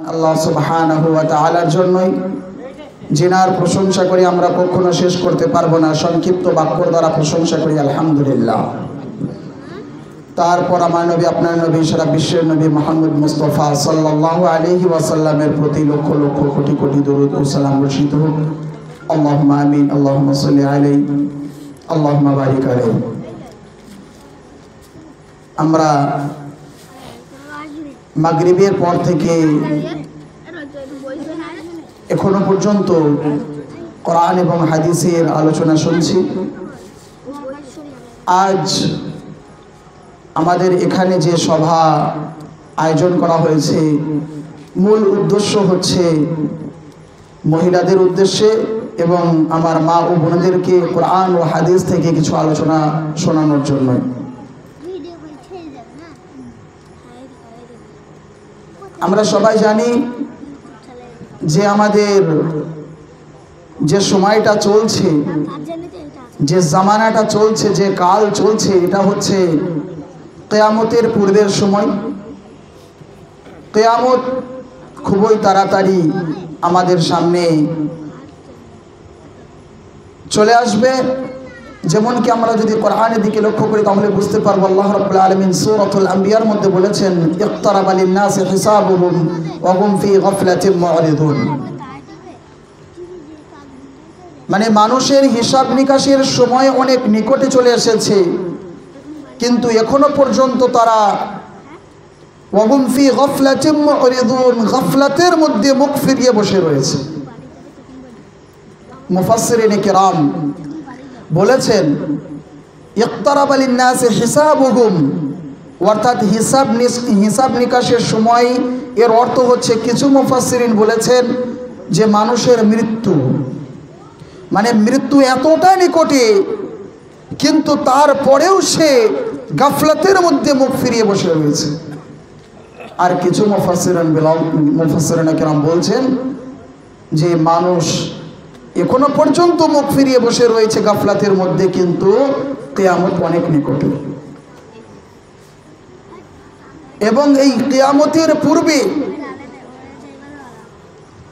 আল্লাহ সুবহানাহু ওয়া তাআলার জন্যই জিনার প্রশংসা করি আমরা কখনো শেষ করতে পারবো না। সংক্ষিপ্ত বাক্যর দ্বারা প্রশংসা করি আলহামদুলিল্লাহ। তারপর আমার নবী আপনার নবী সারা বিশ্বের নবী মুহাম্মদ মুস্তাফা সাল্লাল্লাহু আলাইহি ওয়াসাল্লামের প্রতি লক্ষ লক্ষ কোটি কোটি দরুদ ও সালাম বর্ষিত হোক। আল্লাহুম্মা আমিন। আল্লাহুম্মা সাল্লি আলাইহি আল্লাহুম্মা বারিক আলাইহি। আমরা মাগরিবের পর থেকে এখনো পর্যন্ত কোরআন এবং হাদিসের আলোচনা শুনছি। আজ আমাদের এখানে যে সভা আয়োজন করা হয়েছে মূল উদ্দেশ্য হচ্ছে মহিলাদের উদ্দেশ্যে এবং আমার মা ও বোনদেরকে কোরআন ও হাদিস থেকে কিছু আলোচনা শোনানোর জন্য। আমরা সবাই জানি যে আমাদের যে সময়টা চলছে, যে জামানাটা চলছে, যে কাল চলছে, এটা হচ্ছে কিয়ামতের পূর্বের সময়। কিয়ামত খুবই তাড়াতাড়ি আমাদের সামনে চলে আসবে। যেমন কি আমরা যদি কোরআনের দিকে লক্ষ্য করি তাহলে বুঝতে পারবো আল্লাহ রাব্বুল আলামিন সূরাতুল আম্বিয়ার মধ্যে বলেছেন ইকতারাবা লিন-নাসি হিসাবুহুম ওয়া হুম ফি গাফলাতিন মু'রিদুন। মানে মানুষের হিসাব নিকাশের সময় অনেক নিকটে চলে এসেছে, কিন্তু এখনো পর্যন্ত তারা ওয়া হুম ফি গাফলাতিন মু'রিদুন, গাফলাতের মধ্যে মুখ ফিরিয়ে বসে রয়েছে। মুফাসসিরিনে কিরাম বলেছেন ইকতারাবা লিন-নাসি হিসাবুহুম, অর্থাৎ হিসাব নিকাশের সময় এর অর্থ হচ্ছে কিছু মুফাসসিরিন বলেছেন যে মানুষের মৃত্যু, মানে মৃত্যু এতটা নিকটে কিন্তু তারপরেও সে গাফলাতের মধ্যে মুখ ফিরিয়ে বসে রয়েছে। আর কিছু মুফাসসিরিনে কিরাম বলছেন যে মানুষ এখনো পর্যন্ত মুখ ফিরিয়ে বসে রয়েছে গাফলাতের মধ্যে, কিন্তু কিয়ামত অনেক নিকটে। এবং এই কিয়ামতের পূর্বে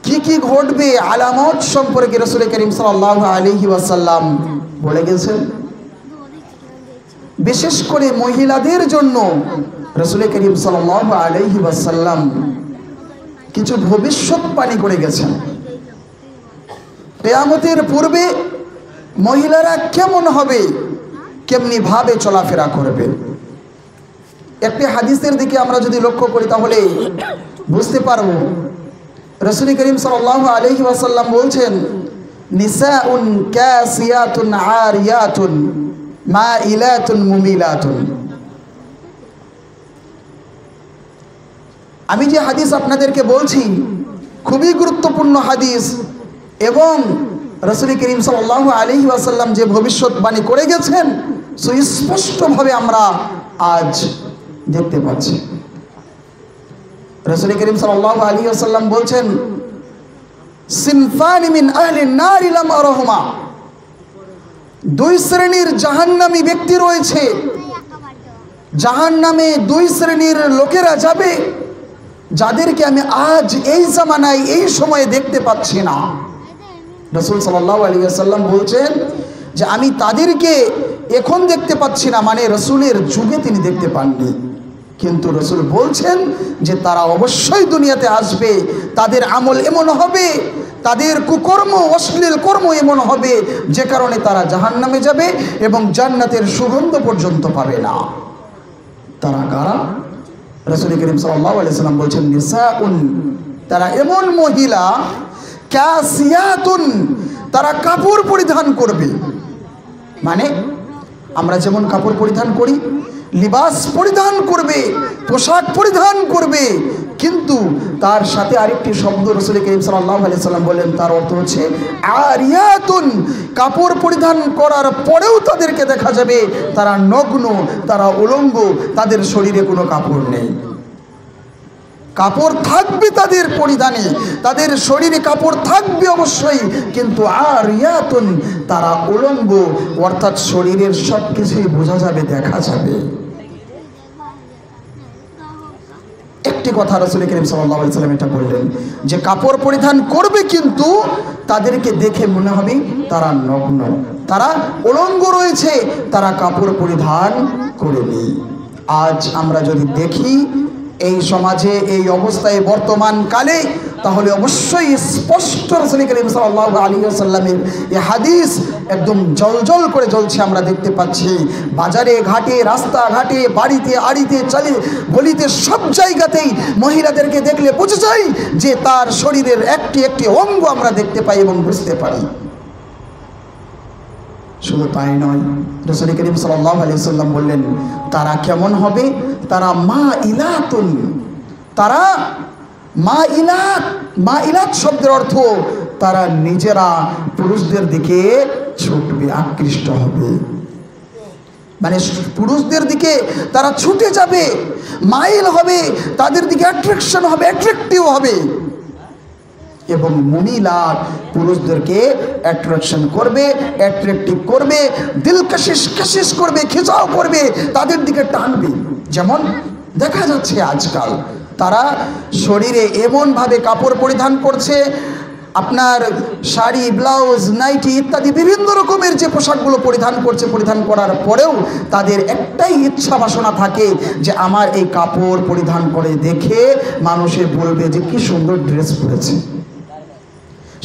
কি কি ঘটবে আলামত সম্পর্কে রাসূল করিম সাল্লাল্লাহু আলাইহি ওয়াসাল্লাম বলে গেছেন। বিশেষ করে মহিলাদের জন্য রাসূল করিম সাল্লাল্লাহু আলাইহি ওয়াসাল্লাম কিছু ভবিষ্যৎবাণী করে গেছেন। কিয়ামতের পূর্বে মহিলারা কেমন হবে, কেমনি ভাবে চলাফেরা করবে। একটি হাদিসের দিকে আমরা যদি লক্ষ্য করি তাহলে বুঝতে পারব রাসূল করিম সাল্লাল্লাহু আলাইহি ওয়াসাল্লাম বলছেন নিসাউন কাসিয়াতুন আরিয়াতুন মাইলাতুন মুমিলাতুন। আমি যে হাদিস আপনাদেরকে বলছি খুবই গুরুত্বপূর্ণ হাদিস, এবং রাসূল করিম সাল্লাল্লাহু আলাইহি ওয়াসাল্লাম যে ভবিষ্যৎবাণী করে গেছেন সুস্পষ্টভাবে আমরা আজ দেখতে পাচ্ছি। রাসূল করিম সাল্লাল্লাহু আলাইহি ওয়াসাল্লাম বলছেন সিনফানি মিন আহলিন নার লাম আরাহুমা, দুই শ্রেণীর জাহান্নামী ব্যক্তি রয়েছে। জাহান্নামে দুই শ্রেণীর লোকেরা যাবে যাদেরকে আমি আজ এই জামানায় এই সময়ে দেখতে পাচ্ছি না। রাসূল সাল্লাল্লাহু আলাইহি ওয়াসাল্লাম বলছেন যে আমি তাদেরকে এখন দেখতে পাচ্ছি না, মানে রাসূলের যুগে তিনি দেখতে পাননি, কিন্তু রাসূল বলছেন যে তারা অবশ্যই দুনিয়াতে আসবে। তাদের আমল এমন হবে, তাদের কুকর্ম অশ্লীল কর্ম এমন হবে যে কারণে তারা জাহান্নামে যাবে এবং জান্নাতের সুগন্ধ পর্যন্ত পাবে না। তারা কারা? রাসূল করিম সাল্লাল্লাহু আলাইহি ওয়াসাল্লাম বলছেন নিসাউন, তারা এমন মহিলা কাসিয়াতুন, তারা কাপড় পরিধান করবে। মানে আমরা যেমন কাপড় পরিধান করি, লিবাস পরিধান করবে, পোশাক পরিধান করবে, কিন্তু তার সাথে আরেকটি শব্দ রাসূল করিম সাল্লাল্লাহু আলাইহি ওয়াসাল্লাম বলেন, তার অর্থ হচ্ছে আরিয়াতুন। কাপড় পরিধান করার পরেও তাদেরকে দেখা যাবে তারা নগ্ন, তারা উলঙ্গ, তাদের শরীরে কোনো কাপড় নেই। কাপড় থাকবে তাদের পরিধানে, তাদের শরীরে কাপড় থাকবে অবশ্যই, কিন্তু আরিয়াতুন, তারা উলঙ্গ, অর্থাৎ শরীরের সব কিছুই বোঝা যাবে, দেখা যাবে। একটি একটি কথা রাসূল করিম সাল্লাল্লাহু আলাইহি ওয়াসাল্লাম এটা বললেন যে কাপড় পরিধান করবে কিন্তু তাদেরকে দেখে মনে হবে তারা নগ্ন, তারা উলঙ্গ রয়েছে, তারা কাপড় পরিধান করেনি। আজ আমরা যদি দেখি এই সমাজে এই অবস্থায় বর্তমান কালে, তাহলে অবশ্যই স্পষ্ট রাসূল করিম সাল্লাল্লাহু আলাইহি ওয়াসাল্লামের এই হাদিস একদম জলজল করে জ্বলছে আমরা দেখতে পাচ্ছি। বাজারে ঘাটে, রাস্তাঘাটে, বাড়িতে, আড়িতে, চালে, গলিতে, সব জায়গাতেই মহিলাদেরকে দেখলে বোঝা যায় যে তার শরীরের একটি একটি অঙ্গ আমরা দেখতে পাই এবং বুঝতে পারি। শুধু তাই নয়, রাসূল করিম সাল্লাল্লাহু আলাইহি ওয়াসাল্লাম বললেন তারা কেমন হবে? তারা মাইলাতুন, তারা মাইলাত। মাইলাত শব্দের অর্থ তারা নিজেরা পুরুষদের দিকে ছুটবে, আকৃষ্ট হবে, মানে পুরুষদের দিকে তারা ছুটে যাবে, মাইল হবে, তাদের দিকে অ্যাট্রাকশন হবে, অ্যাট্রাকটিভ হবে। এবং মুমিলাত পুরুষদেরকে অ্যাট্রাকশন করবে, অ্যাট্রাকটিভ করবে, দিলকশিস কশিস করবে, খিচাও করবে, তাদের দিকে টানবে। যেমন দেখা যাচ্ছে আজকাল তারা শরীরে এমনভাবে কাপড় পরিধান করছে, আপনার শাড়ি, ব্লাউজ, নাইটি ইত্যাদি বিভিন্ন রকমের যে পোশাকগুলো পরিধান করছে, পরিধান করার পরেও তাদের একটাই ইচ্ছা বাসনা থাকে যে আমার এই কাপড় পরিধান করে দেখে মানুষে বলবে যে কি সুন্দর ড্রেস পরেছে।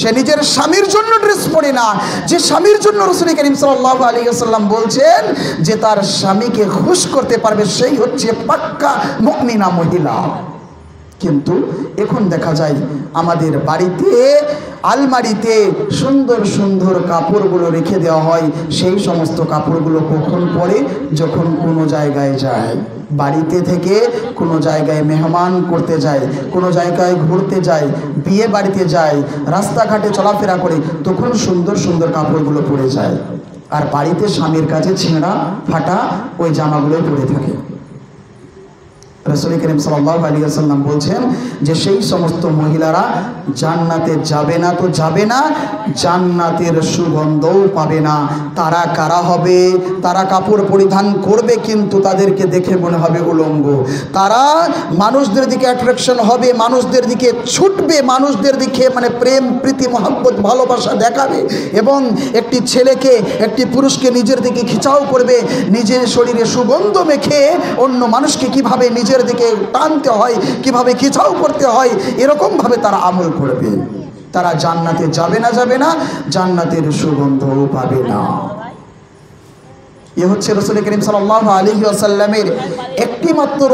সে নিজের স্বামীর জন্য ড্রেস পরে না, যে স্বামীর জন্য রাসূল করিম সাল্লাল্লাহু আলাইহি ওয়াসাল্লাম বলছেন যে তার স্বামীকে খুশি করতে পারবে সেই হচ্ছে পাক্কা মুমিনা মহিলা। কিন্তু এখন দেখা যায় আমাদের বাড়িতে আলমারিতে সুন্দর সুন্দর কাপড়গুলো রেখে দেওয়া হয়। সেই সমস্ত কাপড়গুলো কখন পরে? যখন কোনো জায়গায় যায়, বাড়িতে থেকে কোনো জায়গায় মেহমান করতে যায়, কোনো জায়গায় ঘুরতে যায়, বিয়ে বাড়িতে যায়, রাস্তাঘাটে চলাফেরা করে, তখন সুন্দর সুন্দর কাপড়গুলো পরে যায়। আর বাড়িতে স্বামীর কাছে ছেঁড়া ফাটা ওই জামাগুলোই পরে থাকে। রাসূল করিম সাল্লাল্লাহু আলাইহি ওয়াসাল্লাম বলছেন যে সেই সমস্ত মহিলারা জান্নাতে যাবে না, তো যাবে না, জান্নাতের সুগন্ধও পাবে না। তারা কারা হবে? তারা কাপড় পরিধান করবে কিন্তু তাদেরকে দেখে মনে হবে উলঙ্গ। তারা মানুষদের দিকে অ্যাট্রাকশন হবে, মানুষদের দিকে ছুটবে, মানুষদের দিকে মানে প্রেম, প্রীতি, মহব্বত, ভালোবাসা দেখাবে এবং একটি ছেলেকে, একটি পুরুষকে নিজের দিকে খিচাও করবে। নিজের শরীরে সুগন্ধ মেখে অন্য মানুষকে কিভাবে নিজের দিকে টানতে হয়, কিভাবে খিচাও করতে হয়, এরকমভাবে তারা আমল করবে। তারা জান্নাতে যাবে না, যাবে না, জান্নাতের সুগন্ধও পাবে না। এ হচ্ছে রাসূল করিম সাল্লাল্লাহু আলাইহি ওয়াসাল্লামের একটি মাত্র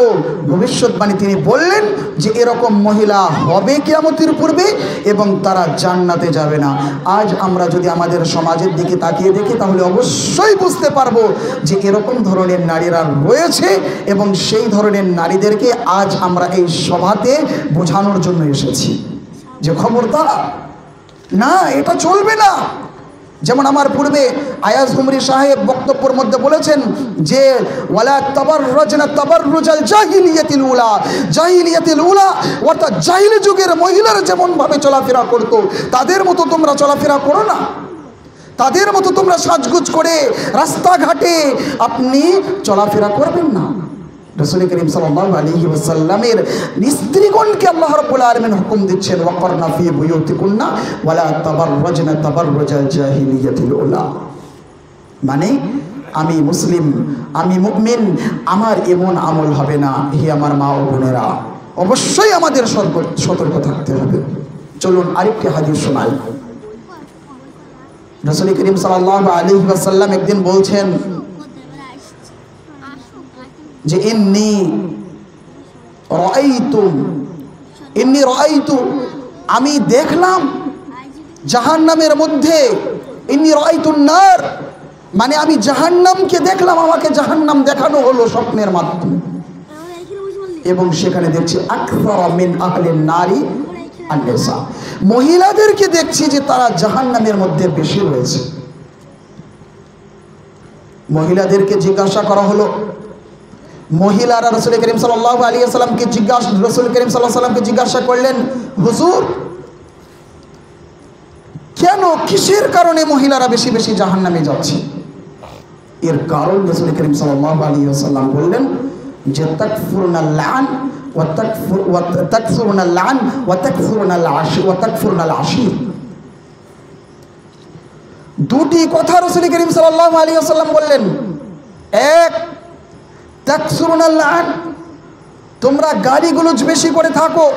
ভবিষ্যৎবাণী। তিনি বললেন যে এরকম মহিলা হবে কিয়ামতের পূর্বে এবং তারা জান্নাতে যাবে না। আজ আমরা যদি আমাদের সমাজের দিকে তাকিয়ে দেখি তাহলে অবশ্যই বুঝতে পারবো যে এরকম ধরনের নারীরা রয়েছে এবং সেই ধরনের নারীদেরকে আজ আমরা এই সভাতে বোঝানোর জন্য এসেছি যে খবরদার, না, এটা চলবে না। যেমন আমার পূর্বে আয়াজ হুমরি সাহেব বক্তব্যের মধ্যে বলেছেন যে ওয়ালা তাবাররাজনা তাবাররুজাল জাহিলিয়াতিল উলা, জাহিলিয়াতিল উলা অর্থাৎ জাহিলি যুগের মহিলারা যেমন ভাবে চলাফেরা করতো তাদের মতো তোমরা চলাফেরা করো না, তাদের মতো তোমরা সাজগুজ করে রাস্তাঘাটে আপনি চলাফেরা করবেন না। রাসূল করিম সাল্লাল্লাহু আলাইহি ওয়াসাল্লামের স্ত্রীগণকে আল্লাহ রাব্বুল আলামিন হুকুম দিচ্ছেন ওয়াকরনা ফি বুয়ুতিকুন্না ওয়ালা তাবাররাজনা তাবাররুজাল জাহিলিয়াতিল উলা, মানে আমি মুসলিম, আমি মুমিন, আমার এমন আমল হবে না। হে আমার মা ও বোনেরা, অবশ্যই আমাদের সতর্ক থাকতে হবে। চলুন আরেকটি হাদিস শোনাই। রাসূল করিম সাল্লাল্লাহু আলাইহি ওয়াসাল্লাম একদিন বলছেন যে ইন্নী রাআইতু, আমি দেখলাম জাহান্নামের মধ্যে, ইন্নী রাআইতুন নার, মানে আমি জাহান্নামকে দেখলাম, আমাকে জাহান্নাম দেখানো হলো স্বপ্নের মাধ্যমে এবং সেখানে দেখছি আকসারা মিন আহলিন নারি আন-নিসা, মহিলাদেরকে দেখছি যে তারা জাহান্নামের মধ্যে বেশি রয়েছে। মহিলাদেরকে জিজ্ঞাসা করা হলো, মহিলারা রাসূল করিম সাল্লাল্লাহু আলাইহি ওয়াসাল্লামকে জিজ্ঞাসা করলেন, হুজুর কেন, কিসের কারণে মহিলারা বেশি বেশি জাহান্নামে যাচ্ছে? এর কারণ রাসূল করিম সাল্লাল্লাহু আলাইহি ওয়াসাল্লাম বললেন যে তাকফুরুনাল লান ওয়াতাকসুরুনাল লান ওয়াতাকফুরুনাল আশীর। দুটি কথা রাসূল করিম সাল্লাল্লাহু আলাইহি ওয়াসাল্লাম বললেন। এক, তাকসুরুনাল লান, তোমরা গালিগুলোজ বেশি করে থাকো,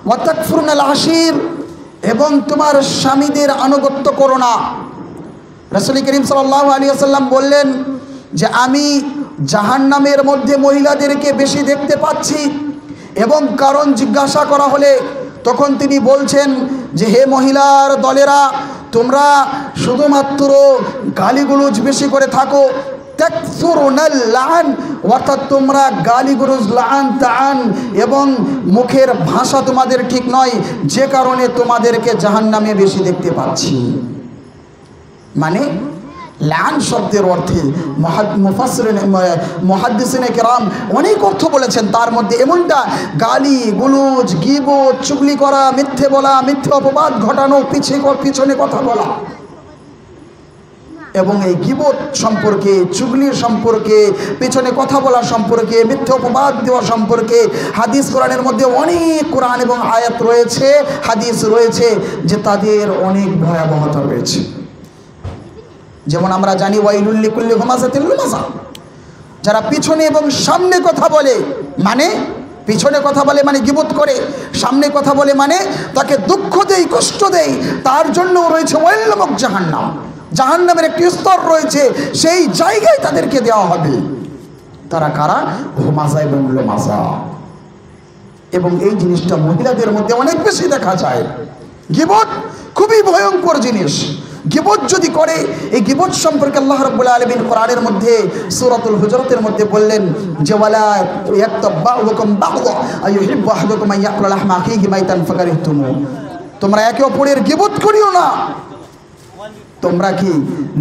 ওয়াতাকফুরুনাল আশীর, এবং তোমার স্বামীদের আনুগত্য করো না। রাসূল করিম সাল্লাল্লাহু আলাইহি ওয়াসাল্লাম বললেন যে আমি জাহান্নামের মধ্যে মহিলাদেরকে বেশি দেখতে পাচ্ছি, এবং কারণ জিজ্ঞাসা করা হলে তখন তিনি বলছেন যে হে মহিলার দলেরা, তোমরা শুধুমাত্র গালিগুলোজ বেশি করে থাকো, তাকসুরুনাল লান, অর্থাৎ তোমরা গালিগুলোজ, লান তান এবং মুখের ভাষা তোমাদের ঠিক নয়, যে কারণে তোমাদেরকে জাহান্নামে বেশি দেখতে পাচ্ছি। মানে লান শব্দের অর্থে মুহাদ্দিসিনে কেরাম অনেক অর্থ বলেছেন। তার মধ্যে এমনটা গালি গুলুজ, গীবত, চুগলি করা, মিথ্যে বলা, মিথ্যে অপবাদ ঘটানো, পিছনে কথা বলা। এবং এই গীবত সম্পর্কে, চুগলি সম্পর্কে, পেছনে কথা বলা সম্পর্কে, মিথ্যে অপবাদ দেওয়া সম্পর্কে হাদিস কোরআনের মধ্যে অনেক কোরআন এবং আয়াত রয়েছে, হাদিস রয়েছে যে তাদের অনেক ভয়াবহতা রয়েছে। যেমন আমরা জানি ওয়াইলুল লিকুল্লি হুমাযাতিল লুমাযা, যারা পিছনে এবং সামনে কথা বলে, মানে পিছনে কথা বলে মানে গীবত করে, সামনে কথা বলে মানে তাকে দুঃখ দেয়, কষ্ট দেয়, তার জন্য রয়েছে ওয়াইল নামক জাহান্নাম। জাহান্নামের একটি স্তর রয়েছে, সেই জায়গায় তাদেরকে দেওয়া হবে। তারা কারা? হুমাযা এবং লুমাযা। এবং এই জিনিসটা মহিলাদের মধ্যে অনেক বেশি দেখা যায়। গীবত খুবই ভয়ঙ্কর জিনিস। গীবত যদি করে, এই গীবত সম্পর্কে আল্লাহ রাব্বুল আলামিন কোরআনের মধ্যে সূরাতুল হুজুরাতের মধ্যে বললেন যে ওয়ালা ইয়াকতাব বা'দুকুম বা'দা আইয়ুহিব্বু আহাদুকুম আন ইয়াকুলা লাহমা আখিহি মাইতান ফাকারিহতুমু, তোমরা একে অপরের গীবত করিও না। তোমরা কি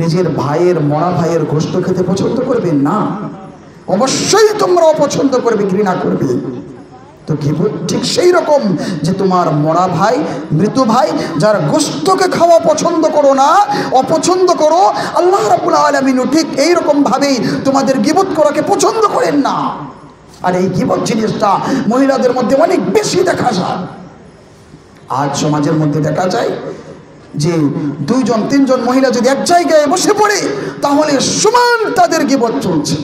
নিজের ভাইয়ের, মরা ভাইয়ের গোশত খেতে পছন্দ করবে? না, অবশ্যই তোমরা অপছন্দ করবে, ঘৃণা করবে। তো গীবত ঠিক সেই রকম যে তোমার মরা ভাই, মৃত ভাই, যার গোশতকে খাওয়া পছন্দ করো না, অপছন্দ করো, আল্লাহ রাব্বুল আলামিনও ঠিক এইরকম ভাবেই তোমাদের গীবত করাকে পছন্দ করেন না। আর এই গীবত জিনিসটা মহিলাদের মধ্যে অনেক বেশি দেখা যায়। আজ সমাজের মধ্যে দেখা যায় যে 2-3 মহিলা যদি এক জায়গায় বসে পড়ে, তাহলে সমান তাদের গীবত চলছে,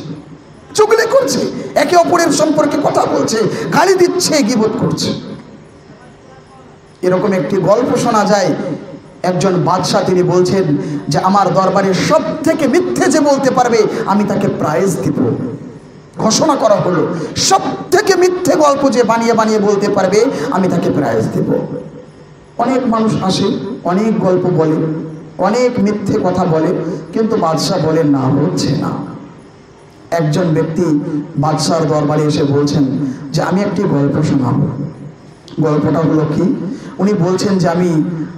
চুগলি করছে, একে অপরের সম্পর্কে কথা বলছে, গালি দিচ্ছে, গীবত করছে। এরকম একটি গল্প শোনা যায়। একজন বাদশা, তিনি বলছেন যে আমার দরবারে সব থেকে মিথ্যে যে বলতে পারবে আমি তাকে প্রাইজ দিব। ঘোষণা করা হলো, সব থেকে মিথ্যে গল্প যে বানিয়ে বানিয়ে বলতে পারবে আমি তাকে প্রাইজ দেব। অনেক মানুষ আসে, অনেক গল্প বলে, অনেক মিথ্যে কথা বলে, কিন্তু বাদশাহ বলেন না, হচ্ছে না। একজন ব্যক্তি বাদশার দরবারে এসে বলছেন যে আমি একটি গল্প শোনাবো। গল্পটা হলো কি, উনি বলছেন যে আমি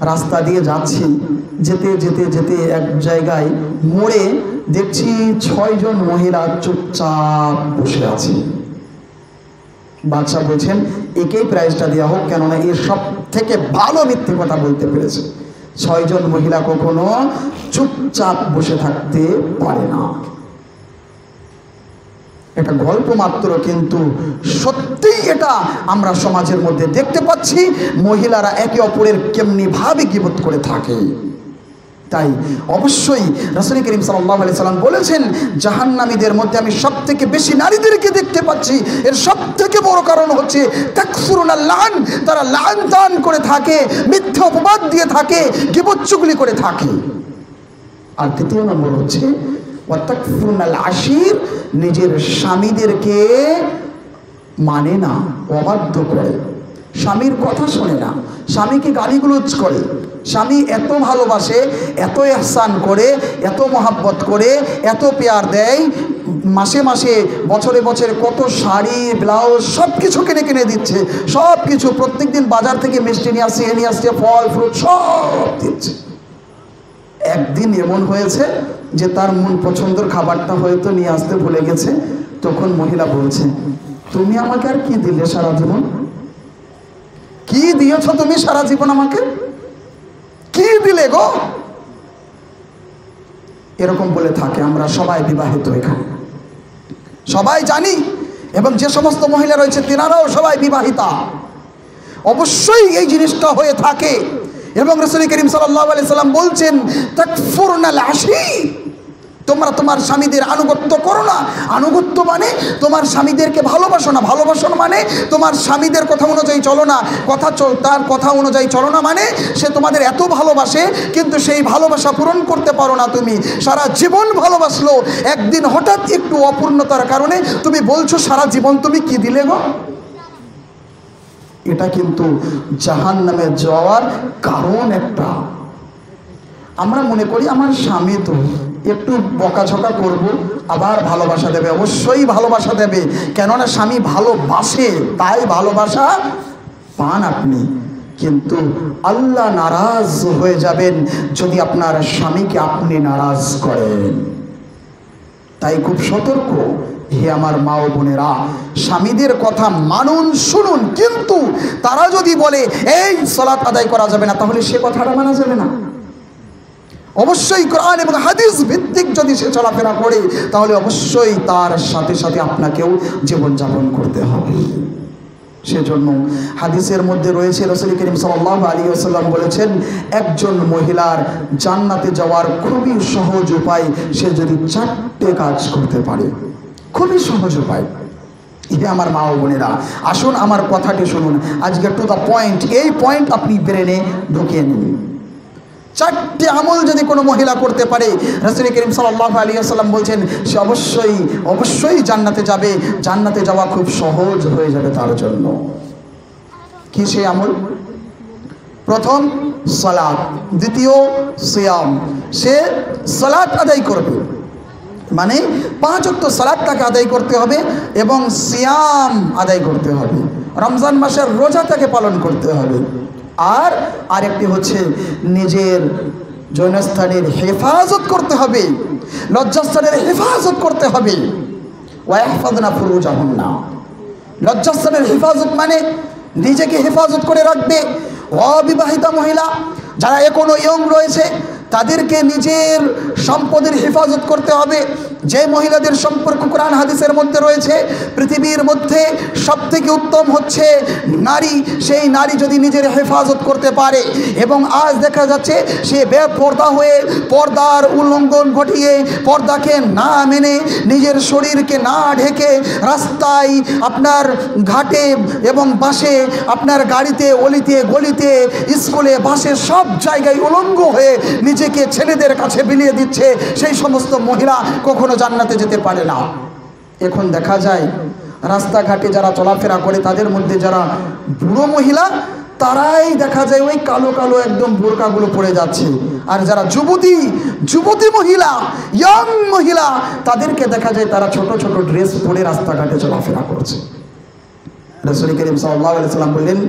রাস্তা দিয়ে যাচ্ছি, যেতে যেতে যেতে এক জায়গায় মোড়ে দেখছি 6 জন মহিলা চুপচাপ বসে আছে। বাদশাহ বলছেন একেই প্রাইজটা দেওয়া হোক, কেননা এর সব থেকে ভালো মিথ্যে কথা বলতে পেরেছে। 6 জন মহিলা কখনো চুপচাপ বসে থাকতে পারে না। এটা গল্প মাত্র, কিন্তু সত্যিই এটা আমরা সমাজের মধ্যে দেখতে পাচ্ছি। মহিলারা একে অপরের কেমনি ভাবে গীবত করে থাকে। তাই অবশ্যই রাসূল করিম সাল্লাল্লাহু আলাইহি সাল্লাম বলেছেন জাহান্নামীদের মধ্যে আমি সবথেকে বেশি নারীদেরকে দেখতে পাচ্ছি। এর সবথেকে বড় কারণ হচ্ছে তাকসুরুনাল লান, তারা লান তান করে থাকে, মিথ্যা অপবাদ দিয়ে থাকে, গীবত চুগলি করে থাকে। আর দ্বিতীয় নম্বর হচ্ছে ওয়াতাকফুরুনাল আশীর, নিজের স্বামীদেরকে মানে না, অবাধ্য করে, স্বামীর কথা শোনে না, স্বামীকে গালিগুলোজ করে। স্বামী এত ভালোবাসে, এত ইহসান করে, এত মহাব্বত করে, এত পেয়ার দেয়, মাসে মাসে বছরে বছরে কত শাড়ি, ব্লাউজ সব কিছু কিনে কিনে দিচ্ছে, সব কিছু প্রত্যেক দিন বাজার থেকে মিষ্টি নিয়ে আসছে, ফল ফ্রুট সব দিচ্ছে। একদিন এমন হয়েছে যে তার মন পছন্দের খাবারটা হয়তো নিয়ে আসতে ভুলে গেছে। তখন মহিলা বলছে তুমি আমাকে আর কি দিলে সারা জীবন? কি দিয়েছ তুমি সারা জীবন আমাকে? কি দিলে গো? এরকম বলে থাকে। আমরা সবাই বিবাহিত, এখানে সবাই জানি এবং যে সমস্ত মহিলা রয়েছে তেনারাও সবাই বিবাহিতা, অবশ্যই এই জিনিসটা হয়ে থাকে। এবং রাসূল করিম সাল্লাল্লাহু আলাইহি সাল্লাম বলছেন, তাকফুরনাল আশীর, তোমরা তোমার স্বামীদের আনুগত্য করো না। আনুগত্য মানে তোমার স্বামীদেরকে ভালোবাসো না। ভালোবাসো মানে তোমার স্বামীদের কথা অনুযায়ী চলো না। তার কথা অনুযায়ী চলো না মানে সে তোমাদের এত ভালোবাসে, কিন্তু সেই ভালোবাসা পূরণ করতে পারো না তুমি। সারা জীবন ভালোবাসলো, একদিন হঠাৎ একটু অপূর্ণতার কারণে তুমি বলছো সারা জীবন তুমি কি দিলে গো। এটা কিন্তু জাহান্নামে যাওয়ার কারণ একটা। আমরা মনে করি আমার স্বামী তো একটু বকাঝকা করব, আবার ভালোবাসা দেবে। অবশ্যই ভালোবাসা দেবে, কেননা স্বামী ভালোবাসে, তাই ভালোবাসা পান আপনি। কিন্তু আল্লাহ নারাজ হয়ে যাবেন যদি আপনার স্বামীকে আপনি নারাজ করেন। তাই খুব সতর্ক, হে আমার মা ও বোনেরা, স্বামীদের কথা মানুন, শুনুন, কিন্তু তারা যদি বলে এই সালাত আদায় করা যাবে না, তাহলে সে কথাটা মানা যাবে না। অবশ্যই কোরআন এবং হাদিস ভিত্তিক যদি সে চলাফেরা করে, তাহলে অবশ্যই তার সাথে সাথে আপনাকেও জীবনযাপন করতে হবে। সেজন্য হাদিসের মধ্যে রয়েছে, রাসূল করিম সাল্লাল্লাহু আলাইহি ওয়াসাল্লাম বলেছেন, একজন মহিলার জান্নাতে যাওয়ার খুবই সহজ উপায়, সে যদি 4টে কাজ করতে পারে। খুবই সহজ উপায়। হে আমার মা ও বোনেরা, আসুন আমার কথাটি শুনুন, আজকে টু দ্য পয়েন্ট। এই পয়েন্ট আপনি ব্রেনে ঢুকিয়ে নিন। 4টে আমল যদি কোনো মহিলা করতে পারে, রাসূল করিম সাল্লাল্লাহু আলাইহি ওয়াসাল্লাম বলছেন সে অবশ্যই জান্নাতে যাবে। জান্নাতে যাওয়া খুব সহজ হয়ে যাবে তার জন্য। কি সেই আমল? প্রথম সালাত, দ্বিতীয় সিয়াম। সে সালাত আদায় করবে, মানে 5 ওয়াক্ত সালাত তাকে আদায় করতে হবে, এবং সিয়াম আদায় করতে হবে। রমজান মাসের রোজা তাকে পালন করতে হবে। আর আরেকটি হচ্ছে নিজের জৈনস্থানের হেফাজত করতে হবে, লজ্জাস্থানের হেফাজত করতে হবে। ওয়াহফাযনা ফুরুজাহুন্না, লজ্জাস্থানের হেফাজত মানে নিজেকে হেফাজত করে রাখবে। অবিবাহিতা মহিলা যারা এখনো ইয়ং রয়েছে, তাদেরকে নিজের সম্পদের হেফাজত করতে হবে। যে মহিলাদের সম্পর্ক কোরআন হাদিসের মধ্যে রয়েছে, পৃথিবীর মধ্যে সবথেকে উত্তম হচ্ছে নারী। সেই নারী যদি নিজের হেফাজত করতে পারে, এবং আজ দেখা যাচ্ছে সে বেপর্দা হয়ে পর্দার উল্লঙ্ঘন ঘটিয়ে, পর্দাকে না মেনে, নিজের শরীরকে না ঢেকে রাস্তায়, আপনার ঘাটে এবং বাসে, আপনার গাড়িতে, অলিতে গলিতে, স্কুলে, বাসে, সব জায়গায় উলঙ্গ হয়ে নিজেকে ছেলেদের কাছে বিলিয়ে দিচ্ছে, সেই সমস্ত মহিলা কখনো জান্নাতে যেতে পারে না। এখন দেখা যায় রাস্তাঘাটে যারা চলাফেরা করে, তাদের মধ্যে যারা বুড়ো মহিলা, তারাই দেখা যায় ওই কালো কালো একদম বোরকাগুলো পরে যাচ্ছে। আর যারা যুবতী মহিলা, ইয়ং মহিলা, তাদেরকে দেখা যায় তারা ছোট ছোট ড্রেস পরে রাস্তাঘাটে চলাফেরা করছে। রাসূল করিম সাল্লাল্লাহু আলাইহি সাল্লাম বললেন,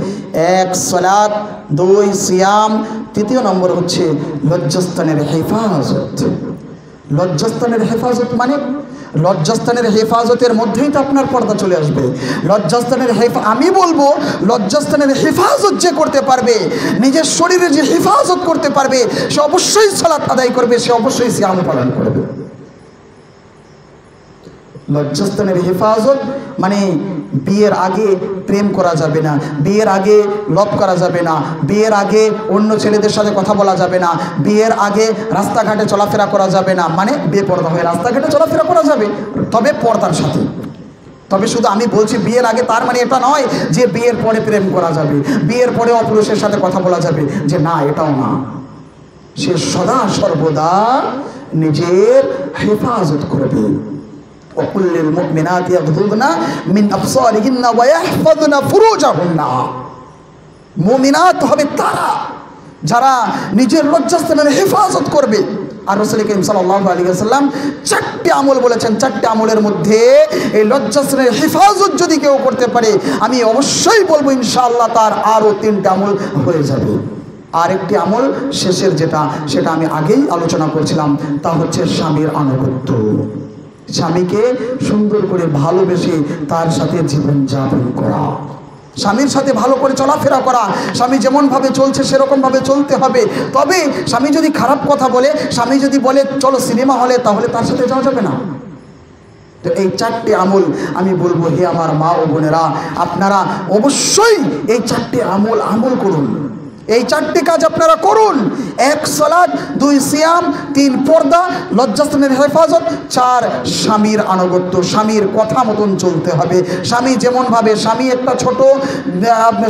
1 সালাত, 2 সিয়াম, 3 নম্বর হচ্ছে লজ্জাস্থানের হেফাজত। লজ্জাস্থানের হেফাজত মানে লজ্জাস্থানের হেফাজতের মধ্যেই তো আপনার পর্দা চলে আসবে। লজ্জাস্থানের আমি বলবো লজ্জাস্থানের হেফাজত যে করতে পারবে, নিজের শরীরে যে হেফাজত করতে পারবে, সে অবশ্যই সালাত আদায় করবে, সে অবশ্যই সিয়াম পালন করবে। লজ্জাস্থানের হেফাজত মানে বিয়ের আগে প্রেম করা যাবে না, বিয়ের আগে লভ করা যাবে না, বিয়ের আগে অন্য ছেলেদের সাথে কথা বলা যাবে না, বিয়ের আগে রাস্তাঘাটে চলাফেরা করা যাবে না। মানে বেপরদা হয়ে রাস্তাঘাটে চলাফেরা করা যাবে, তবে পর্দার সাথে। তবে শুধু আমি বলছি বিয়ের আগে, তার মানে এটা নয় যে বিয়ের পরে প্রেম করা যাবে, বিয়ের পরে অপুরুষের সাথে কথা বলা যাবে, যে না, এটাও না। সে সদা সর্বদা নিজের হেফাজত করবে। ওয়াকুল্লিল মুমিনাতি ইয়াগদুদনা মিন আবসারিহিন্না ওয়া ইয়াহফাযনা ফুরুজাহুন্না। মুমিনাত হবে তারা যারা নিজের লজ্জাস্থানের হেফাজত করবে। আর রাসূল করিম সাল্লাল্লাহু আলাইহি ওয়াসাল্লাম 4টে আমল বলেছেন। 4টে আমলের মধ্যে এই লজ্জাস্থানের হেফাজত যদি কেউ করতে পারে, আমি অবশ্যই বলবো ইনশাআল্লাহ তার আরও 3টে আমল হয়ে যাবে। আরেকটি আমল শেষের সেটা আমি আগেই আলোচনা করছিলাম, তা হচ্ছে স্বামীর আনুগত্য। স্বামীকে সুন্দর করে ভালোবেসে তার সাথে জীবনযাপন করা, স্বামীর সাথে ভালো করে চলাফেরা করা। স্বামী যেমনভাবে চলছে সেরকমভাবে চলতে হবে। তবে স্বামী যদি খারাপ কথা বলে, স্বামী যদি বলে চলো সিনেমা হলে, তাহলে তার সাথে যাওয়া যাবে না। তো এই 4টে আমল আমি বলবো, হে আমার মা ও বোনেরা, আপনারা অবশ্যই এই 4টে আমল করুন। এই 4টে কাজ আপনারা করুন। 1 সালাত, 2 সিয়াম, 3 পর্দা, লজ্জাস্থানের হেফাজত, 4 স্বামীর আনুগত্য। স্বামীর কথা মতন চলতে হবে। স্বামী যেমনভাবে, স্বামী একটা ছোট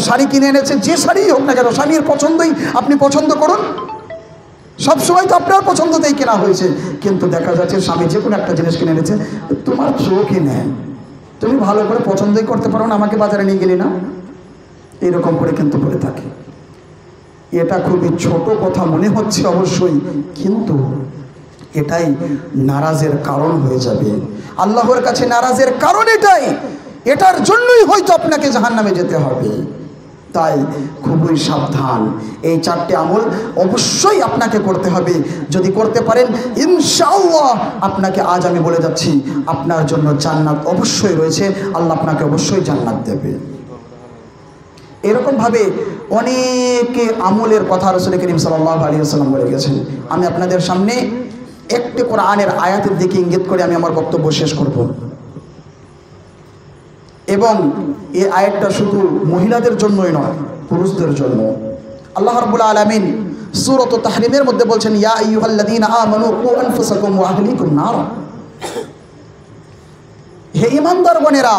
শাড়ি কিনে এনেছে, যে শাড়িই হোক না কেন, স্বামীর পছন্দই আপনি পছন্দ করুন। সবসময় তো আপনার পছন্দতেই কেনা হয়েছে, কিন্তু দেখা যাচ্ছে স্বামী যে কোনো একটা জিনিস কিনে এনেছে, তোমার চোখই নেয়, তুমি ভালো করে পছন্দই করতে পারো না, আমাকে বাজারে নিয়ে গেলি না, এরকম করে কিন্তু বলে থাকে। এটা খুবই ছোট কথা মনে হচ্ছে অবশ্যই, কিন্তু এটাই নারাজের কারণ হয়ে যাবে। আল্লাহর কাছে নারাজের কারণ এটাই, এটার জন্যই হয়তো আপনাকে জাহান্নামে যেতে হবে। তাই খুবই সাবধান। এই 4টে আমল অবশ্যই আপনাকে করতে হবে। যদি করতে পারেন, ইনশাআল্লাহ আপনাকে আজ আমি বলে যাচ্ছি, আপনার জন্য জান্নাত অবশ্যই রয়েছে। আল্লাহ আপনাকে অবশ্যই জান্নাত দেবে। এরকমভাবে অনেক আমলের কথা রাসূল করিম সাল্লাল্লাহু আলাইহি ওয়াসাল্লাম বলে গেছেন। আমি আপনাদের সামনে একটি কোরআনের আয়াতের দিকে ইঙ্গিত করে আমি আমার বক্তব্য শেষ করব। এবং এই আয়াতটা শুধু মহিলাদের জন্যই নয়, পুরুষদের জন্য। আল্লাহ রাব্বুল আলামিন সূরাত তাহরিমের মধ্যে বলছেন, ইয়া আইয়ুহাল্লাযীনা আমানু কু আনফুসাকুম ওয়া আহলিকুম নার। হে ঈমানদারগণেরা,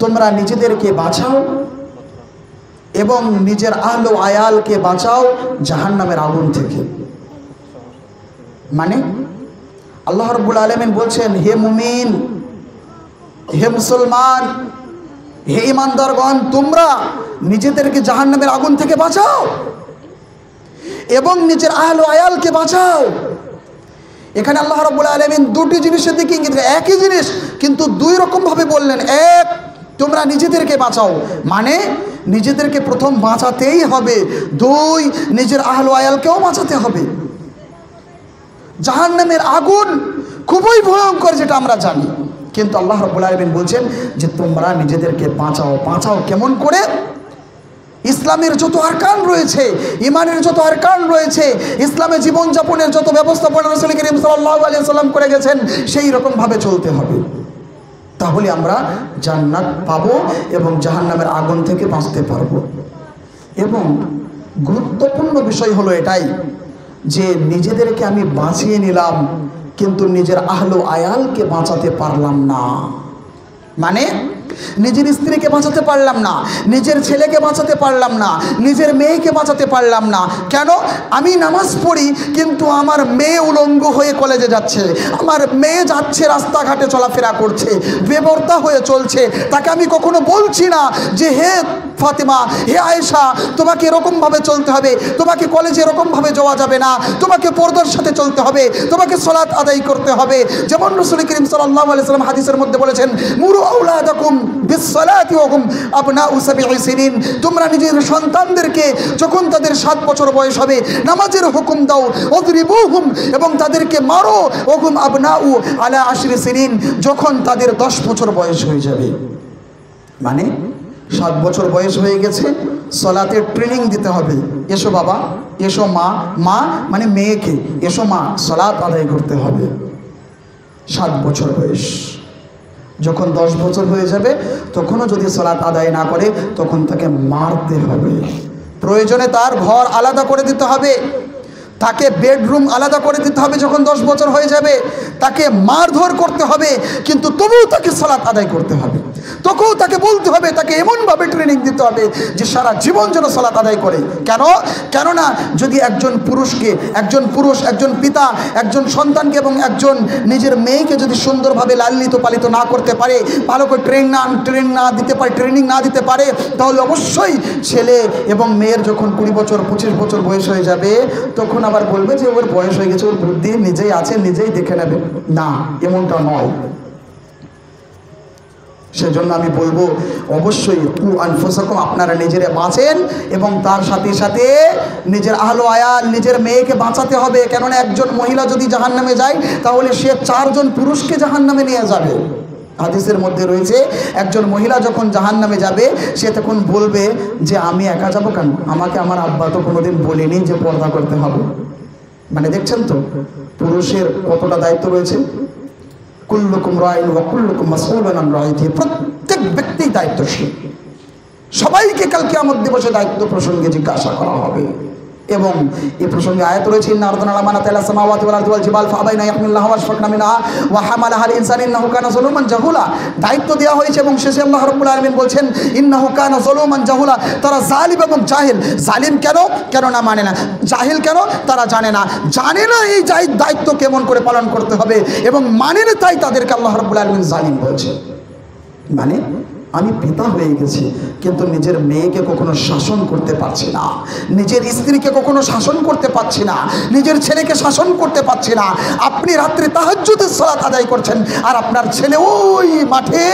তোমরা নিজেদেরকে বাঁচাও এবং নিজের আহল ও আয়ালকে বাঁচাও জাহান্নামের আগুন থেকে। মানে আল্লাহ রাব্বুল আলামিন বলছেন, হে মুমিন, হে মুসলমান, হে ঈমানদারগণ, তোমরা নিজেদেরকে জাহান্নামের আগুন থেকে বাঁচাও এবং নিজের আহল ও আয়ালকে বাঁচাও। এখানে আল্লাহ রাব্বুল আলামিন দুটি জিনিসের দিকে ইঙ্গিত, একই জিনিস কিন্তু দুই রকম ভাবে বললেন। এক, তোমরা নিজেদেরকে বাঁচাও, মানে নিজেদেরকে প্রথম বাঁচাতেই হবে। 2, নিজের আহল ও আয়ালকেও বাঁচাতে হবে। জাহান্নামের আগুন খুবই ভয়ঙ্কর, যেটা আমরা জানি, কিন্তু আল্লাহ রাব্বুল আলামিন বলছেন যে তোমরা নিজেদেরকে বাঁচাও। বাঁচাও কেমন করে? ইসলামের যত আরকান রয়েছে, ইমানের যত আরকান রয়েছে, ইসলামে জীবনযাপনের যত ব্যবস্থাপনা রাসূল করিম সাল্লাল্লাহু আলাইহি ওয়াসাল্লাম করে গেছেন, সেই রকমভাবে চলতে হবে। তাহলে আমরা জান্নাত পাবো এবং জাহান্নামের আগুন থেকে বাঁচতে পারবো। এবং গুরুত্বপূর্ণ বিষয় হলো এটাই যে নিজেদেরকে আমি বাঁচিয়ে নিলাম, কিন্তু নিজের আহল আয়ালকে বাঁচাতে পারলাম না। মানে নিজের স্ত্রীকে বাঁচাতে পারলাম না, নিজের ছেলেকে বাঁচাতে পারলাম না, নিজের মেয়েকে বাঁচাতে পারলাম না। কেন? আমি নামাজ পড়ি, কিন্তু আমার মেয়ে উলঙ্গ হয়ে কলেজে যাচ্ছে, আমার মেয়ে যাচ্ছে রাস্তাঘাটে চলাফেরা করছে, বেপরদা হয়ে চলছে। তাকে আমি কখনো বলছি না যে হে ফাতেমা, হে আয়েশা, তোমাকে এরকমভাবে চলতে হবে, তোমাকে কলেজে এরকমভাবে যাওয়া যাবে না, তোমাকে পর্দার সাথে চলতে হবে, তোমাকে সালাত আদায় করতে হবে। যেমন রাসূল করিম সাল্লাল্লাহু আলাইহি ওয়াসাল্লাম হাদিসের মধ্যে বলেছেন, মুরু আওলাদাকুম বিসসালাতি ওয়া হুম আবনাউ 7 সিনিন। তোমরা নিজের সন্তানদেরকে যখন তাদের 7 বছর বয়স হবে নামাজের হুকুম দাও। ওযরিবুহুম, এবং তাদেরকে মারো। ওয়া হুম আবনাউ আলা 10 সিনিন, যখন তাদের 10 বছর বয়স হয়ে যাবে। মানে 7 বছর বয়স হয়ে গেছে, সালাতের ট্রেনিং দিতে হবে। এসো বাবা, এসো মা, মা মানে মেয়েকে, এসো মা, সালাত আদায় করতে হবে। 7 বছর বয়স। যখন 10 বছর হয়ে যাবে, তখনও যদি সালাত আদায় না করে, তখন তাকে মারতে হবে। প্রয়োজনে তার ঘর আলাদা করে দিতে হবে, তাকে বেডরুম আলাদা করে দিতে হবে। যখন 10 বছর হয়ে যাবে, তাকে মারধর করতে হবে, কিন্তু তবুও তাকে সালাত আদায় করতে হবে। তবুও তাকে বলতে হবে, তাকে এমনভাবে ট্রেনিং দিতে হবে যে সারা জীবন যেন সালাত আদায় করে। কেননা যদি একজন পুরুষ, একজন পিতা একজন সন্তানকে এবং একজন নিজের মেয়েকে যদি সুন্দরভাবে লালিত পালিত না করতে পারে, ভালো করে ট্রেনিং না দিতে পারে, তাহলে অবশ্যই ছেলে এবং মেয়ের যখন 20 বছর 25 বছর বয়স হয়ে যাবে, তখন আবার বলবে যে ওর বয়স হয়ে গেছে, ওর বুদ্ধি নিজেই আছে, নিজেই দেখে নেবে। না, এমনটা নয়। সেজন্য আমি বলবো, অবশ্যই কু আনফুসাকুম, আপনারা নিজেরা বাঁচেন এবং তার সাথে সাথে নিজের আহল আয়াল, নিজের মেয়েকে বাঁচাতে হবে। কেননা একজন মহিলা যদি জাহান্নামে যায়, তাহলে সে 4 জন পুরুষকে জাহান্নামে নিয়ে যাবে। হাদিসের মধ্যে রয়েছে, একজন মহিলা যখন জাহান্নামে যাবে, সে তখন বলবে যে আমি একা যাবো কেন, আমাকে আমার আব্বা তো কোনোদিন বলেনি যে পর্দা করতে হবে। মানে দেখছেন তো পুরুষের কতটা দায়িত্ব রয়েছে, কুল্লুকুম রাইন ওয়া কুল্লুকুম মাসউলুন আন রাইয়াতিহি, প্রত্যেক ব্যক্তি দায়িত্বশীল, সবাইকে কাল কিয়ামত দিবসে দায়িত্ব প্রসঙ্গে জিজ্ঞাসা করা হবে। এবং এই প্রসঙ্গে আয়াত রয়েছে, ইন্না আরদানা লামানাতা ইলা সামাওয়াতি ওয়াল আরদি ওয়াল জিবাল ফাআবাইনা ইয়াহমিলনাহা ওয়াশফাকনা মিনহা ওয়া হামালাহাল ইনসানু ইন্নাহু কানা যালুমান জাহুলা। দায়িত্ব দেওয়া হয়েছে এবং শেষে আল্লাহ রাব্বুল আলামিন বলছেন ইন্নাহু কানা যালুমান জাহুলা, তারা জালিম এবং জাহিল। জালিম কেন? কেননা মানে না। জাহিল কেন? তারা জানে না। জানে না এই দায়িত্ব কেমন করে পালন করতে হবে এবং মানে না, তাই তাদেরকে আল্লাহ রাব্বুল আলামিন জালিম বলছে। মানে আমি পিতা হয়ে গেছি কিন্তু নিজের মেয়েকে কখনো শাসন করতে পারছি না, নিজের স্ত্রীকে কখনো শাসন করতে পারছি না, নিজের ছেলেকে শাসন করতে পারছি না। আপনি রাত্রে তাহাজ্জুদের সালাত আদায় করছেন আর আপনার ছেলে ওই মাঠে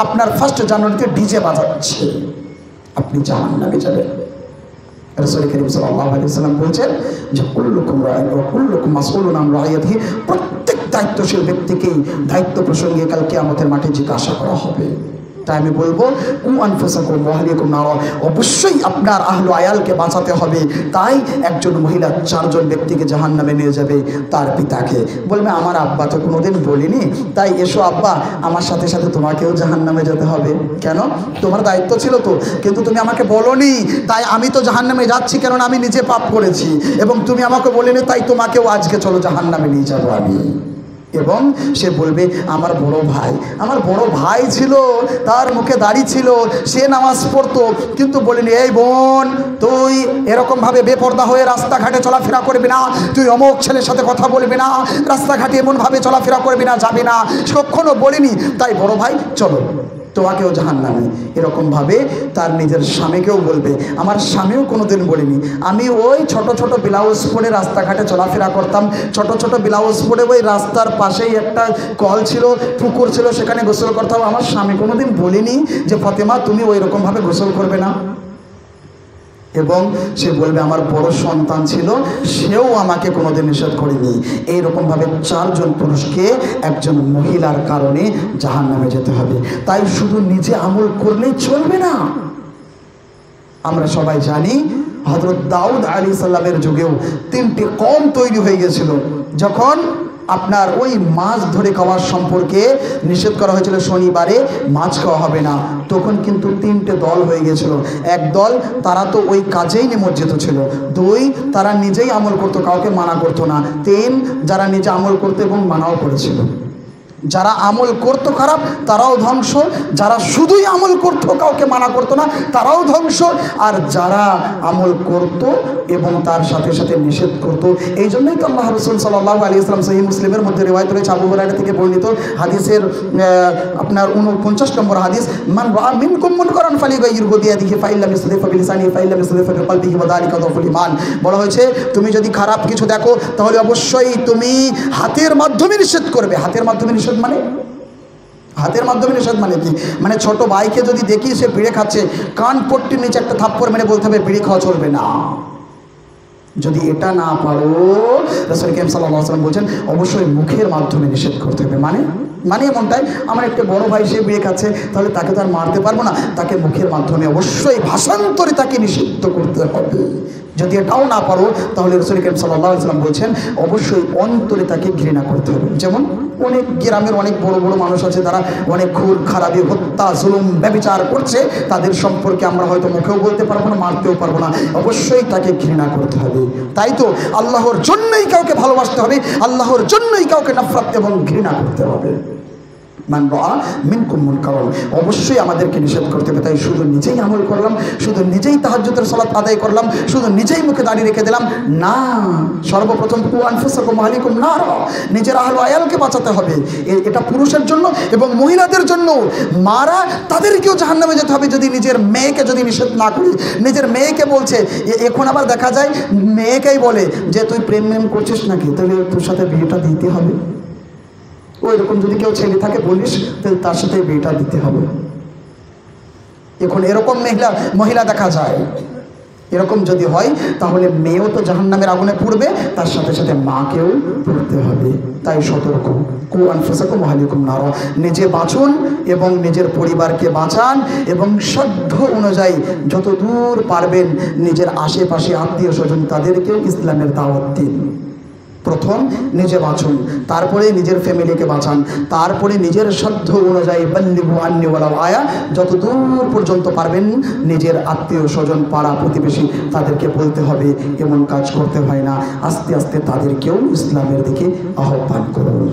আপনার 1 জানুয়ারিতে ডিজে বাজাচ্ছে, আপনি জাহান্নামে যাবেন। রাসূল করিম সাল্লাল্লাহু আলাইহি ওয়াসাল্লাম বলেছেন যে কুল্লুকুম রাইন ওয়া কুল্লুকুম মাসউলুন আন রাইয়াতিহি, প্রত্যেক দায়িত্বশীল ব্যক্তিকেই দায়িত্ব প্রসঙ্গে কাল কিয়ামতের মাঠে জিজ্ঞাসা করা হবে। তাই আমি বলবো কু আনফুসাকুম ওয়া আহলিকুম নারা, অবশ্যই আপনার আহলু আয়ালকে বাঁচাতে হবে। তাই একজন মহিলা 4 জন ব্যক্তিকে জাহান্নামে নিয়ে যাবে, তার পিতাকে বলবে আমার আব্বা তো কোনোদিন বলিনি, তাই এসো আব্বা আমার সাথে সাথে তোমাকেও জাহান্নামে যেতে হবে। কেন? তোমার দায়িত্ব ছিল তো, কিন্তু তুমি আমাকে বলোনি, তাই আমি তো জাহান্নামে যাচ্ছি, কেননা আমি নিজে পাপ করেছি এবং তুমি আমাকে বলিনি, তাই তোমাকেও আজকে চলো জাহান্নামে নিয়ে যাবো আমি। এবং সে বলবে আমার বড় ভাই ছিল, তার মুখে দাড়ি ছিল, সে নামাজ পড়তো, কিন্তু বলিনি এই বোন তুই এরকমভাবে বেপর্দা হয়ে রাস্তাঘাটে চলাফেরা করবি না, তুই অমুক ছেলের সাথে কথা বলবি না, রাস্তাঘাটে এমনভাবে চলাফেরা করবি না, যাবি না, কখনো বলিনি, তাই বড় ভাই চলো তোমাকেও জাহান্নামে। এরকমভাবে তার নিজের স্বামীকেও বলবে আমার স্বামীও কোনোদিন বলিনি, আমি ওই ছোট ছোট ব্লাউজ পরে রাস্তাঘাটে চলাফেরা করতাম, ছোট ছোট ব্লাউজ পরে ওই রাস্তার পাশেই একটা কল ছিল, পুকুর ছিল, সেখানে গোসল করতাম, আমার স্বামী কোনোদিন বলিনি যে ফাতেমা তুমি ওই রকমভাবে গোসল করবে না। এবং সে বলবে আমার বড় সন্তান ছিল, সেও আমাকে কোনোদিন নিষেধ করেনি। এইরকমভাবে 4 জন পুরুষকে একজন মহিলার কারণে জাহান্নামে যেতে হবে। তাই শুধু নিজে আমল করলেই চলবে না। আমরা সবাই জানি হযরত দাউদ আলাইহিস সালামের যুগেও 3টি কওম তৈরি হয়ে গেছিল। যখন আপনার ওই মাছ ধরে খাওয়ার সম্পর্কে নিষেধ করা হয়েছিল, শনিবারে মাছ খাওয়া হবে না, তখন কিন্তু 3টে দল হয়ে গেছিল। এক দল তারা তো ওই কাজেই নিমজ্জিত ছিল, 2 তারা নিজেই আমল করতো, কাউকে মানা করতো না, 3 যারা নিজে আমল করতো এবং মানাও করেছিল। যারা আমল করতো খারাপ তারাও ধ্বংস, যারা শুধুই আমল করতো কাউকে মানা করতো না তারাও ধ্বংস, আর যারা আমল করতো এবং তার সাথে সাথে নিষেধ করতো। এই জন্যই তো আল্লাহ রাসূল সাল্লাল্লাহু আলাইহি ওয়াসাল্লাম সহিহ মুসলিমের মধ্যে রিওয়ায়াত রয়েছে, আবু হুরায়রা থেকে বর্ণিত হাদিসের আপনার 49 নম্বর হাদিস, মান রাআ মিনকুম মুনকারান ফালিগাইয়িরহু বিয়াদিহি ফাইল লাম ইসতাতি ফাবিলিসানিহি ফাইল লাম ইসতাতি ফাবিকলবিহি ওয়া যালিকা যাফুল ঈমান। বলা হয়েছে তুমি যদি খারাপ কিছু দেখো তাহলে অবশ্যই তুমি হাতের মাধ্যমে নিষেধ করবে। হাতের মাধ্যমে নিষেধ মানে, হাতের মাধ্যমে নিষেধ মানে কি? মানে ছোট ভাইকে যদি দেখি সে বিড়ি খাচ্ছে, কান পট্টির নিচে একটা থাপ্পড় মেরে বলতে হবে বিড়ি খাওয়া চলবে না। যদি এটা না পারো, রাসূল করিম সাল্লাল্লাহু আলাইহি ওয়াসাল্লাম বলছেন অবশ্যই মুখের মাধ্যমে নিষেধ করতে হবে। মানে এমনটাই, আমার একটা বড় ভাই সে বিড়ি খাচ্ছে, তাহলে তাকে তো আর মারতে পারবো না, তাকে মুখের মাধ্যমে অবশ্যই ভাষান্তরে তাকে নিষিদ্ধ করতে হবে। যদি এটাও না পারো তাহলে রাসূল করিম সাল্লাল্লাহু আলাইহি ওয়াসাল্লাম বলছেন অবশ্যই অন্তরে তাকে ঘৃণা করতে হবে। যেমন অনেক গ্রামের অনেক বড় বড় মানুষ আছে, তারা অনেক খুন খারাপি, হত্যা, জুলুম, ব্যভিচার করছে, তাদের সম্পর্কে আমরা হয়তো মুখেও বলতে পারবো না, মারতেও পারবো না, অবশ্যই তাকে ঘৃণা করতে হবে। তাই তো আল্লাহর জন্যই কাউকে ভালোবাসতে হবে, আল্লাহর জন্যই কাউকে নফরত এবং ঘৃণা করতে হবে। মান রাআ মিনকুম মুনকারান, অবশ্যই আমাদেরকে নিষেধ করতে হবে। তাই শুধু নিজেই আমল করলাম, শুধু নিজেই তাহাজ্জুদের সালাত আদায় করলাম, শুধু নিজেই মুখে দাড়ি রেখে দিলাম না, সর্বপ্রথম কু আনফুসাকুম ওয়া আহলিকুম নারা, নিজের আহলে আয়ালকে বাঁচাতে হবে। এটা পুরুষের জন্য এবং মহিলাদের জন্য। মারা তাদেরকেও জাহান্নামে যেতে হবে যদি নিজের মেয়েকে যদি নিষেধ না করি। নিজের মেয়েকে বলছে, এখন আবার দেখা যায় মেয়েকেই বলে যে তুই প্রেম করছিস নাকি, তাহলে তোর সাথে বিয়েটা দিতে হবে। ওই রকম যদি কেউ ছেলে থাকে বলিস তাহলে তার সাথে বিয়েটা দিতে হবে। এখন এরকম মহিলা দেখা যায়। এরকম যদি হয় তাহলে মেয়েও তো জাহান্নামের আগুনে পড়বে, তার সাথে সাথে মাকেও পড়তে হবে। তাই সতর্ক, কু আনফুসাকুম ওয়া আহলিকুম নারা, নিজে বাঁচুন এবং নিজের পরিবারকে বাঁচান এবং সাধ্য অনুযায়ী যত দূর পারবেন নিজের আশেপাশে আত্মীয় স্বজন তাদেরকেও ইসলামের দাওয়াত দিন। প্রথম নিজে বাঁচুন, তারপরে নিজের ফ্যামিলিকে বাঁচান, তারপরে নিজের সাধ্য অনুযায়ী বাল্লিগু আন্নি ওয়ালাউ আয়া, যত দূর পর্যন্ত পারবেন নিজের আত্মীয় স্বজন পাড়া প্রতিবেশী তাদেরকে বলতে হবে, এমন কাজ করতে হয় না। আস্তে আস্তে তাদেরকেও ইসলামের দিকে আহ্বান করুন।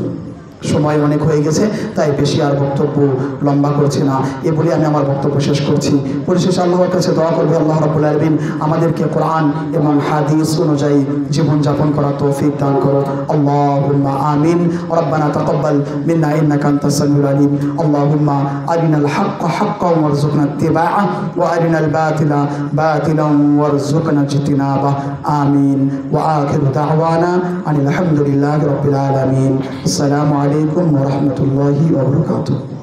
সময় অনেক হয়ে গেছে, তাই বেশি আর বক্তব্য লম্বা করছি না, এ বলে আমি আমার বক্তব্য শেষ করছি। পরিশেষে আল্লাহর কাছে দোয়া করবে আল্লাহ রাব্বুল আলামিন আমাদেরকে কোরআন এবং হাদিস অনুযায়ী জীবনযাপন করার তৌফিক দান করো। আল্লাহুম্মা আমিন। রব্বানা তাকাব্বাল মিন্না ইন্নাকা আনতাস সামিউল আলিম। আল্লাহুম্মা আরিনাল হাক্কা হাক্কান ওয়ারযুকনা ইত্তিবাআহ ওয়া আরিনাল বাতিলা বাতিলান ওয়ারযুকনা ইজতিনাবাহ। আমিন। ওয়া আখিরু দাওয়ানা আনিল হামদুলিল্লাহি রাব্বিল আলামিন। আসসালামু আলাইকুম ওয়া রাহমাতুল্লাহি ওয়া বারাকাতুহু।